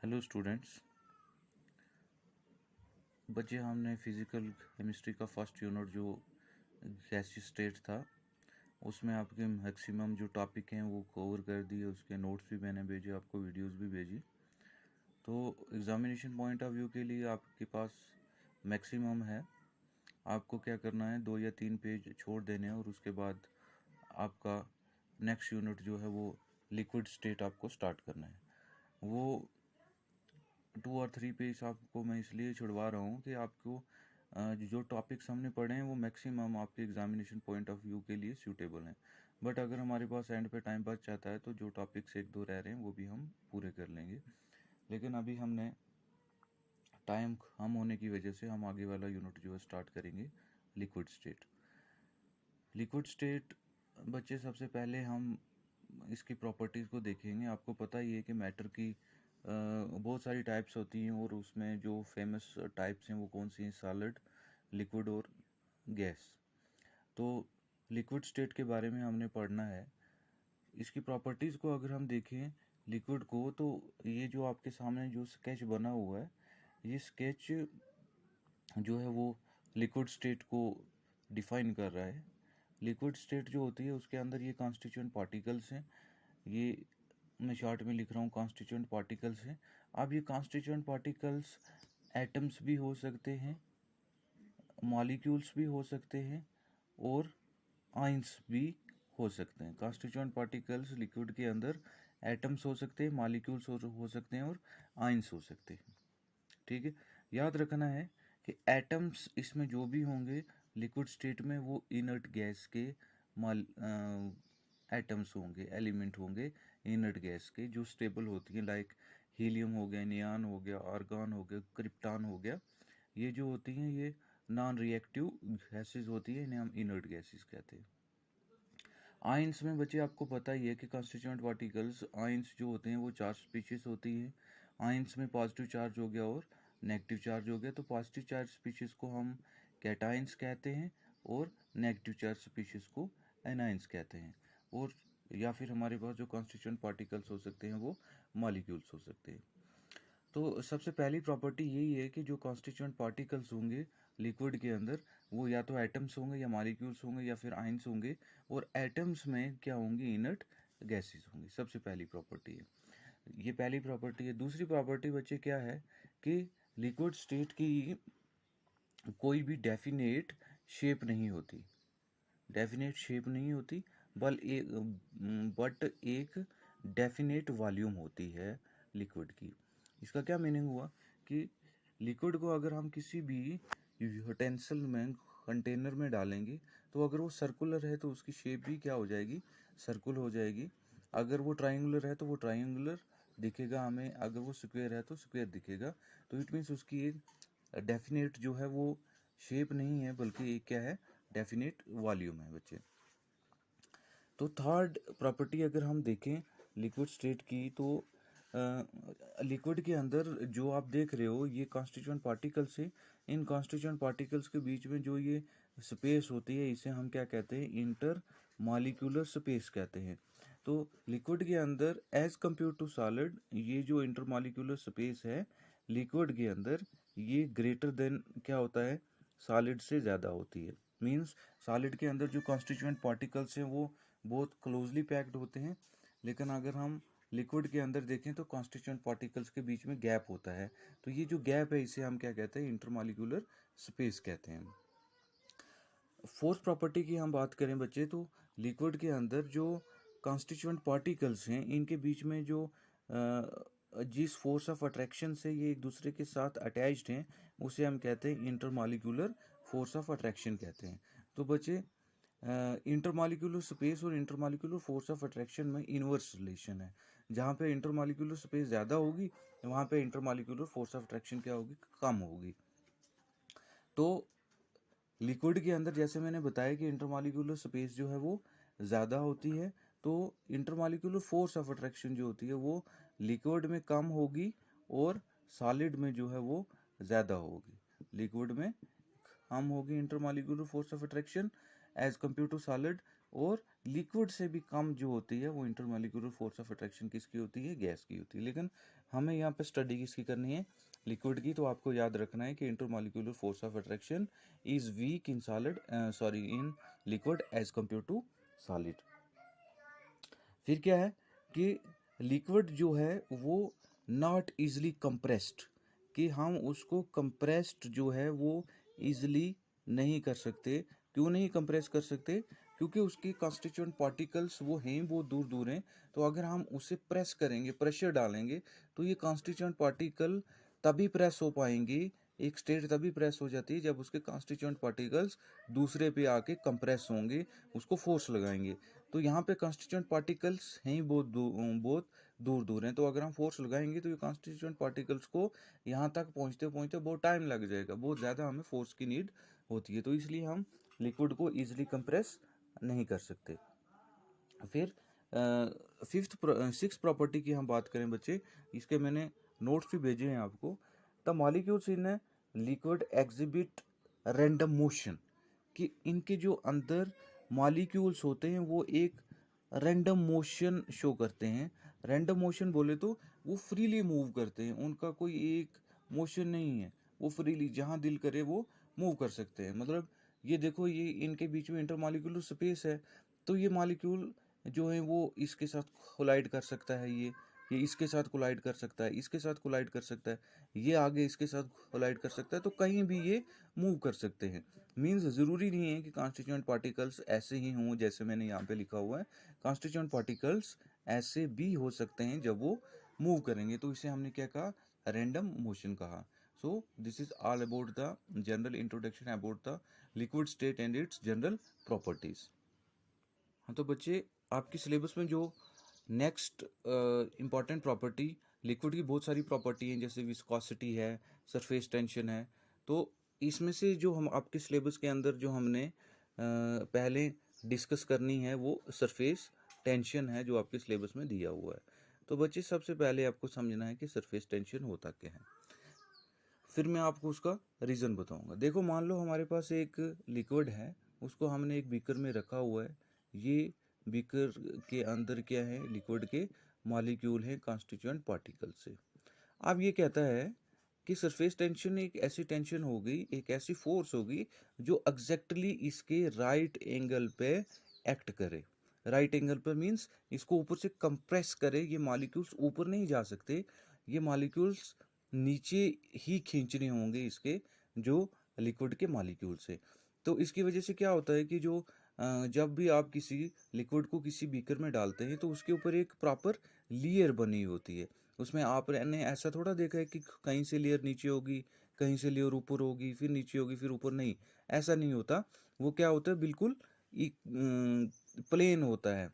Hello students. बच्चे, हमने physical chemistry का फर्स्ट यूनिट जो गैसीय स्टेट था उसमें आपके मैक्सिमम जो टॉपिक हैं वो कवर कर दिए। उसके नोट्स भी मैंने भेजे आपको, वीडियोस भी भेजी। तो एग्ज़ामिनेशन पॉइंट ऑफ व्यू के लिए आपके पास मैक्सिमम है। आपको क्या करना है, 2 या 3 पेज छोड़ देने हैं और उसके बाद आपका नेक्स्ट यूनिट जो है वो लिक्विड स्टेट आपको स्टार्ट करना है। वो 2 और 3 पेज आपको मैं इसलिए छुड़वा रहा हूँ कि आपको जो टॉपिक्स हमने पढ़े हैं वो मैक्सिमम आपके एग्जामिनेशन पॉइंट ऑफ व्यू के लिए सूटेबल हैं। बट अगर हमारे पास एंड पे टाइम बच जाता है तो जो टॉपिक्स 1-2 रह रहे हैं वो भी हम पूरे कर लेंगे। लेकिन अभी हमने टाइम कम होने की वजह से हम आगे वाला यूनिट जो है स्टार्ट करेंगे, लिक्विड स्टेट। लिक्विड स्टेट बच्चे, सबसे पहले हम इसकी प्रॉपर्टीज़ को देखेंगे। आपको पता ही है कि मैटर की बहुत सारी टाइप्स होती हैं और उसमें जो फेमस टाइप्स हैं वो कौन सी हैं, सॉलिड, लिक्विड और गैस। तो लिक्विड स्टेट के बारे में हमने पढ़ना है। इसकी प्रॉपर्टीज़ को अगर हम देखें लिक्विड को, तो ये जो आपके सामने जो स्केच बना हुआ है, ये स्केच जो है वो लिक्विड स्टेट को डिफाइन कर रहा है। लिक्विड स्टेट जो होती है उसके अंदर ये कॉन्स्टिट्यूएंट पार्टिकल्स हैं। ये मैं चार्ट में लिख रहा हूँ, कॉन्स्टिट्यूएंट पार्टिकल्स हैं। अब ये कॉन्स्टिट्यूएंट पार्टिकल्स एटम्स भी हो सकते हैं, मॉलिक्यूल्स भी हो सकते हैं और आयंस भी हो सकते हैं। कॉन्स्टिट्यूएंट पार्टिकल्स लिक्विड के अंदर एटम्स हो सकते हैं, मॉलिक्यूल्स हो सकते हैं और आयंस हो सकते हैं। ठीक है, याद रखना है कि एटम्स इसमें जो भी होंगे लिक्विड स्टेट में वो इनर्ट गैस के एटम्स होंगे, एलिमेंट होंगे इनर्ट गैस के, जो स्टेबल होती हैं, लाइक हीलियम हो गया, नियॉन हो गया, आर्गन हो गया, क्रिप्टॉन हो गया। ये जो होती हैं ये नॉन रिएक्टिव गैसेज होती है, इन्हें हम इनर्ट गैसेज कहते हैं। आयंस में बच्चे आपको पता ही है कि कॉन्स्टिट्यूएंट पार्टिकल्स आयंस जो होते हैं वो 4 स्पीशीज होती हैं। आयंस में पॉजिटिव चार्ज हो गया और नेगेटिव चार्ज हो गया। तो पॉजिटिव चार्ज स्पीशीज को हम कैटायंस कहते हैं और नेगेटिव चार्ज स्पीशीज को एनायंस कहते हैं। और या फिर हमारे पास जो कॉन्स्टिट्यूएंट पार्टिकल्स हो सकते हैं वो मॉलिक्यूल्स हो सकते हैं। तो सबसे पहली प्रॉपर्टी यही है कि जो कॉन्स्टिट्यूएंट पार्टिकल्स होंगे लिक्विड के अंदर वो या तो एटम्स होंगे या मॉलिक्यूल्स होंगे या फिर आयंस होंगे, और एटम्स में क्या होंगे, इनर्ट गैसेस होंगी। सबसे पहली प्रॉपर्टी है ये, पहली प्रॉपर्टी है। दूसरी प्रॉपर्टी बच्चे क्या है कि लिक्विड स्टेट की कोई भी डेफिनेट शेप नहीं होती, डेफिनेट शेप नहीं होती, बट एक डेफिनेट वॉल्यूम होती है लिक्विड की। इसका क्या मीनिंग हुआ कि लिक्विड को अगर हम किसी भी यूटेंसिल में, कंटेनर में डालेंगे, तो अगर वो सर्कुलर है तो उसकी शेप भी क्या हो जाएगी, सर्कुलर हो जाएगी। अगर वो ट्रायंगुलर है तो वो ट्रायंगुलर दिखेगा हमें, अगर वो स्क्वायर है तो स्क्वायर दिखेगा। तो इट मीन्स उसकी एक डेफिनेट जो है वो शेप नहीं है, बल्कि एक क्या है, डेफिनेट वॉल्यूम है बच्चे। तो थर्ड प्रॉपर्टी अगर हम देखें लिक्विड स्टेट की, तो लिक्विड के अंदर जो आप देख रहे हो ये कॉन्स्टिट्यूएंट पार्टिकल्स हैं। इन कॉन्स्टिट्यूएंट पार्टिकल्स के बीच में जो ये स्पेस होती है इसे हम क्या कहते हैं, इंटर मॉलिक्यूलर स्पेस कहते हैं। तो लिक्विड के अंदर एज कंपेयर टू सॉलिड, ये जो इंटर मॉलिक्यूलर स्पेस है लिक्विड के अंदर, ये ग्रेटर देन क्या होता है, सॉलिड से ज़्यादा होती है। मीन्स सॉलिड के अंदर जो कॉन्स्टिट्यूएंट पार्टिकल्स हैं वो बहुत क्लोजली पैक्ड होते हैं, लेकिन अगर हम लिक्विड के अंदर देखें तो कॉन्स्टिट्यूएंट पार्टिकल्स के बीच में गैप होता है। तो ये जो गैप है इसे हम क्या कहते हैं, इंटरमॉलिक्यूलर स्पेस कहते हैं। फोर्थ प्रॉपर्टी की हम बात करें बच्चे, तो लिक्विड के अंदर जो कॉन्स्टिट्यूएंट पार्टिकल्स हैं इनके बीच में जो जिस फोर्स ऑफ अट्रैक्शन से ये एक दूसरे के साथ अटैच्ड हैं उसे हम कहते हैं इंटरमॉलिक्यूलर फोर्स ऑफ अट्रैक्शन कहते हैं। तो बच्चे, इंटरमॉलिक्यूलर स्पेस और इंटरमॉलिक्यूलर फोर्स ऑफ अट्रैक्शन में इनवर्स रिलेशन है। जहाँ पे इंटरमॉलिक्यूलर स्पेस ज़्यादा होगी वहाँ पे इंटरमॉलिक्यूलर फोर्स ऑफ अट्रैक्शन क्या होगी, कम होगी। तो लिक्विड के अंदर जैसे मैंने बताया कि इंटरमॉलिक्यूलर स्पेस जो है वो ज़्यादा होती है, तो इंटरमॉलिक्यूलर फोर्स ऑफ अट्रैक्शन जो होती है वो लिक्विड में कम होगी और सॉलिड में जो है वो ज़्यादा होगी। लिक्विड में कम होगी intermolecular force of attraction as compare to solid, और लिक्विड से भी कम जो होती है वो इंटरमॉलिक्यूलर फोर्स ऑफ अट्रैक्शन किसकी होती है, गैस की होती है। लेकिन हमें यहाँ पे स्टडी किसकी करनी है, लिक्विड की। तो आपको याद रखना है कि intermolecular force of attraction is weak in solid, in liquid as compare to solid. फिर क्या है कि लिक्विड जो है वो नॉट इजली कंप्रेस्ड, कि हम उसको कंप्रेस्ड जो है वो इजली नहीं कर सकते। क्यों नहीं कंप्रेस कर सकते? क्योंकि उसके कॉन्स्टिट्यूएंट पार्टिकल्स वो हैं, बहुत दूर दूर हैं। तो अगर हम उसे प्रेस करेंगे, प्रेशर डालेंगे, तो ये कॉन्स्टिट्यूएंट पार्टिकल तभी प्रेस हो पाएंगे, एक स्टेट तभी प्रेस हो जाती है जब उसके कॉन्स्टिट्यूएंट पार्टिकल्स दूसरे पे आके कंप्रेस होंगे, उसको फोर्स लगाएंगे। तो यहाँ पे कॉन्स्टिट्यूएंट पार्टिकल्स हैं बहुत दूर दूर हैं। तो अगर हम फोर्स लगाएंगे तो ये कॉन्स्टिट्यूएंट पार्टिकल्स को यहाँ तक पहुँचते पहुँचते बहुत टाइम लग जाएगा, बहुत ज़्यादा हमें फोर्स की नीड होती है। तो इसलिए हम लिक्विड को ईजिली कंप्रेस नहीं कर सकते। फिर सिक्स प्रॉपर्टी की हम बात करें बच्चे, इसके मैंने नोट्स भी भेजे हैं आपको। The molecules in liquid exhibit random motion, कि इनके जो अंदर मॉलिक्यूल्स होते हैं वो एक रैंडम मोशन शो करते हैं। रैंडम मोशन बोले तो वो फ्रीली मूव करते हैं, उनका कोई एक मोशन नहीं है, वो फ्रीली जहाँ दिल करे वो मूव कर सकते हैं। मतलब ये देखो, ये इनके बीच में इंटरमॉलिक्यूलर स्पेस है, तो ये मॉलिक्यूल जो है वो इसके साथ कोलाइड कर सकता है, ये इसके साथ कोलाइड कर सकता है, इसके साथ कोलाइड कर सकता है, ये आगे इसके साथ कोलाइड कर सकता है। तो कहीं भी ये मूव कर सकते हैं। मीन्स ज़रूरी नहीं है कि कॉन्स्टिट्यूएंट पार्टिकल्स ऐसे ही हों जैसे मैंने यहाँ पे लिखा हुआ है। कॉन्स्टिट्यूएंट पार्टिकल्स ऐसे भी हो सकते हैं जब वो मूव करेंगे, तो इसे हमने क्या कहा, रैंडम मोशन कहा। So this is all about the general introduction about the liquid state and it's general properties. हाँ तो बच्चे, आपकी सिलेबस में जो नेक्स्ट इम्पॉर्टेंट प्रॉपर्टी, लिक्विड की बहुत सारी प्रॉपर्टी हैं, जैसे विस्कोसिटी है, सरफेस टेंशन है। तो इसमें से जो हम आपके सिलेबस के अंदर जो हमने पहले डिस्कस करनी है वो सरफेस टेंशन है, जो आपके सिलेबस में दिया हुआ है। तो बच्चे, सबसे पहले आपको समझना है कि सरफेस टेंशन होता क्या है, फिर मैं आपको उसका रीज़न बताऊंगा। देखो, मान लो हमारे पास एक लिक्विड है, उसको हमने एक बीकर में रखा हुआ है। ये बीकर के अंदर क्या है, लिक्विड के मॉलिक्यूल हैं कॉन्स्टिट्यूएंट पार्टिकल से। अब ये कहता है कि सरफेस टेंशन एक ऐसी टेंशन होगी, एक ऐसी फोर्स होगी जो एग्जैक्टली इसके राइट एंगल पे एक्ट करे। राइट एंगल पर मीन्स इसको ऊपर से कंप्रेस करे। ये मॉलिक्यूल्स ऊपर नहीं जा सकते, ये मॉलिक्यूल्स नीचे ही खींचने होंगे इसके, जो लिक्विड के मॉलिक्यूल से। तो इसकी वजह से क्या होता है कि जो जब भी आप किसी लिक्विड को किसी बीकर में डालते हैं तो उसके ऊपर एक प्रॉपर लेयर बनी होती है। उसमें आपने ऐसा थोड़ा देखा है कि कहीं से लेयर नीचे होगी, कहीं से लेयर ऊपर होगी, फिर नीचे होगी, फिर ऊपर। नहीं, ऐसा नहीं होता। वो क्या होता है, बिल्कुल प्लेन होता है।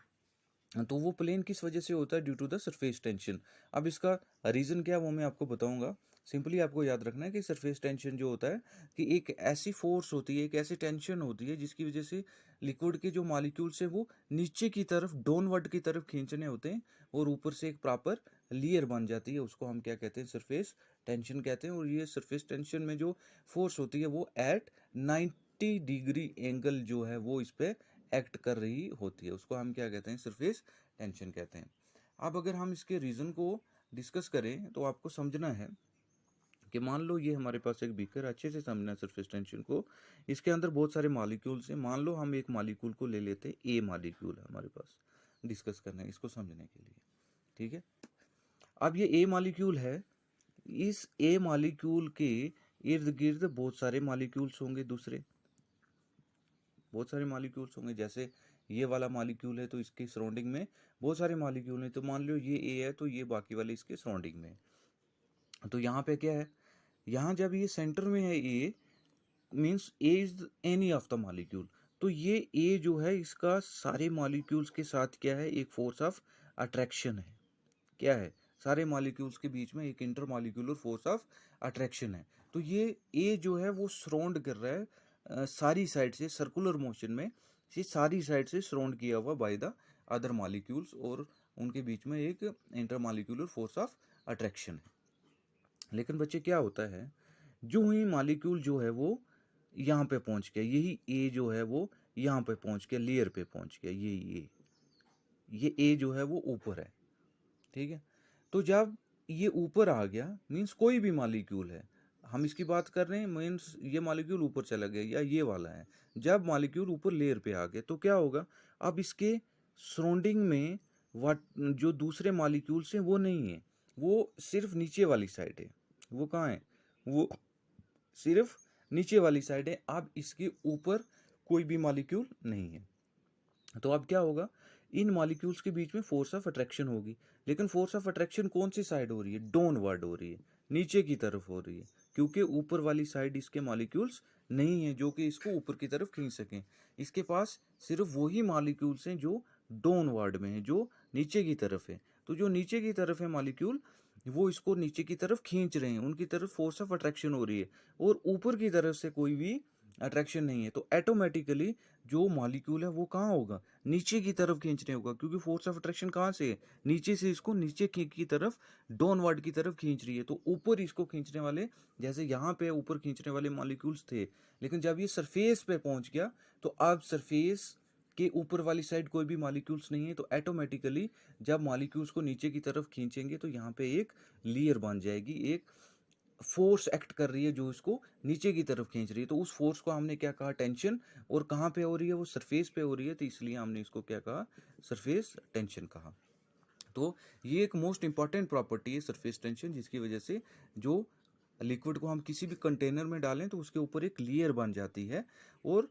तो वो प्लेन किस वजह से होता है, due to the surface tension. अब इसका रीज़न क्या है वो मैं आपको बताऊंगा। सिंपली आपको याद रखना है कि सरफेस टेंशन जो होता है कि एक ऐसी फोर्स होती है, एक ऐसी टेंशन होती है जिसकी वजह से लिक्विड के जो मॉलिक्यूल्स है वो नीचे की तरफ, डाउनवर्ड की तरफ खींचने होते हैं, और ऊपर से एक प्रॉपर लेयर बन जाती है। उसको हम क्या कहते हैं, सरफेस टेंशन कहते हैं। और ये सरफेस टेंशन में जो फोर्स होती है वो एट 90 डिग्री एंगल जो है वो इस पर एक्ट कर रही होती है, उसको हम क्या कहते हैं, सरफेस टेंशन कहते हैं। अब अगर हम इसके रीज़न को डिस्कस करें तो आपको समझना है कि मान लो ये हमारे पास एक बीकर, अच्छे से समझना सरफेस टेंशन को। इसके अंदर बहुत सारे मॉलिक्यूल्स हैं। मान लो हम एक मॉलिक्यूल को ले लेते हैं, ए मॉलिक्यूल है हमारे पास, डिस्कस करना है इसको समझने के लिए, ठीक है। अब ये ए मॉलिक्यूल है, इस ए मॉलिक्यूल के इर्द गिर्द बहुत सारे मॉलिक्यूल्स होंगे, दूसरे बहुत सारे मॉलिक्यूल्स होंगे। जैसे ये वाला मॉलिक्यूल है तो इसके सराउंडिंग में बहुत सारे मॉलिक्यूल हैं। तो मान लो ये ए है तो ये बाकी वाले इसके सराउंडिंग में। तो यहाँ पे क्या है, यहाँ जब ये सेंटर में है A, means A is any of the molecule. तो ये ए जो है इसका सारे मॉलिक्यूल्स के साथ क्या है, एक फोर्स ऑफ अट्रैक्शन है। क्या है, सारे मॉलिक्यूल्स के बीच में एक inter molecular force of attraction है। तो ये ए जो है वो सराउंड कर रहा है सारी साइड से, सर्कुलर मोशन में, ये सारी साइड से सराउंड किया हुआ बाय द अदर मॉलिक्यूल्स, और उनके बीच में एक inter molecular force of attraction है। लेकिन बच्चे क्या होता है, जो ही मॉलिक्यूल जो है वो यहाँ पे पहुँच गया, यही ए जो है वो यहाँ पे पहुँच गया, लेयर पे पहुँच गया, ये ए जो है वो ऊपर है, ठीक है। तो जब ये ऊपर आ गया मीन्स कोई भी मॉलिक्यूल है, हम इसकी बात कर रहे हैं, मीन्स ये मॉलिक्यूल ऊपर चला गया या ये वाला है। जब मॉलिक्यूल ऊपर लेयर पे आ गया तो क्या होगा, अब इसके सराउंडिंग में वाट जो दूसरे मॉलिक्यूल्स हैं वो नहीं है, वो सिर्फ नीचे वाली साइड है। वो कहाँ है, वो सिर्फ नीचे वाली साइड है। अब इसके ऊपर कोई भी मॉलिक्यूल नहीं है। तो अब क्या होगा, इन मॉलिक्यूल्स के बीच में फोर्स ऑफ अट्रैक्शन होगी, लेकिन फोर्स ऑफ अट्रैक्शन कौन सी साइड हो रही है, डाउनवर्ड हो रही है, नीचे की तरफ हो रही है, क्योंकि ऊपर वाली साइड इसके मॉलिक्यूल्स नहीं है जो कि इसको ऊपर की तरफ खींच सकें। इसके पास सिर्फ वही मॉलिक्यूल्स हैं जो डाउनवर्ड में है, जो नीचे की तरफ है। तो जो नीचे की तरफ है मॉलिक्यूल, वो इसको नीचे की तरफ खींच रहे हैं, उनकी तरफ फोर्स ऑफ अट्रैक्शन हो रही है, और ऊपर की तरफ से कोई भी अट्रैक्शन नहीं है। तो ऑटोमेटिकली जो मॉलिक्यूल है वो कहाँ होगा, नीचे की तरफ खींचने होगा, क्योंकि फोर्स ऑफ अट्रैक्शन कहाँ से है, नीचे से इसको नीचे की तरफ डाउनवर्ड की तरफ खींच रही है। तो ऊपर इसको खींचने वाले, जैसे यहाँ पे ऊपर खींचने वाले मॉलिक्यूल्स थे, लेकिन जब ये सरफेस पे पहुंच गया तो अब सरफेस के ऊपर वाली साइड कोई भी मॉलिक्यूल्स नहीं है। तो ऑटोमेटिकली जब मॉलिक्यूल्स को नीचे की तरफ खींचेंगे तो यहाँ पे एक लेयर बन जाएगी, एक फोर्स एक्ट कर रही है जो इसको नीचे की तरफ खींच रही है। तो उस फोर्स को हमने क्या कहा, टेंशन। और कहाँ पे हो रही है, वो सरफेस पे हो रही है, तो इसलिए हमने इसको क्या कहा, सरफेस टेंशन कहा। तो ये एक मोस्ट इंपॉर्टेंट प्रॉपर्टी है सरफेस टेंशन, जिसकी वजह से जो लिक्विड को हम किसी भी कंटेनर में डालें तो उसके ऊपर एक लेयर बन जाती है। और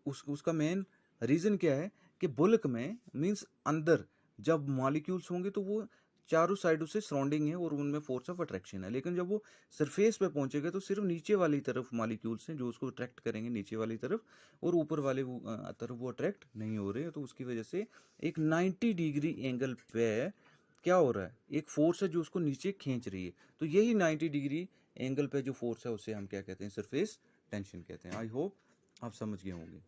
उसका मेन रीज़न क्या है कि बुल्क में मीन्स अंदर जब मॉलिक्यूल्स होंगे तो वो चारों साइडों से सराउंडिंग है और उनमें फोर्स ऑफ अट्रैक्शन है, लेकिन जब वो सरफेस पे पहुंचेगा तो सिर्फ नीचे वाली तरफ मॉलिक्यूल्स हैं जो उसको अट्रैक्ट करेंगे नीचे वाली तरफ, और ऊपर वाले तरफ वो अट्रैक्ट नहीं हो रहे। तो उसकी वजह से एक 90 डिग्री एंगल पे क्या हो रहा है, एक फोर्स है जो उसको नीचे खींच रही है। तो यही 90 डिग्री एंगल पे जो फोर्स है उसे हम क्या कहते हैं, सरफेस टेंशन कहते हैं। आई होप आप समझ गए होंगे।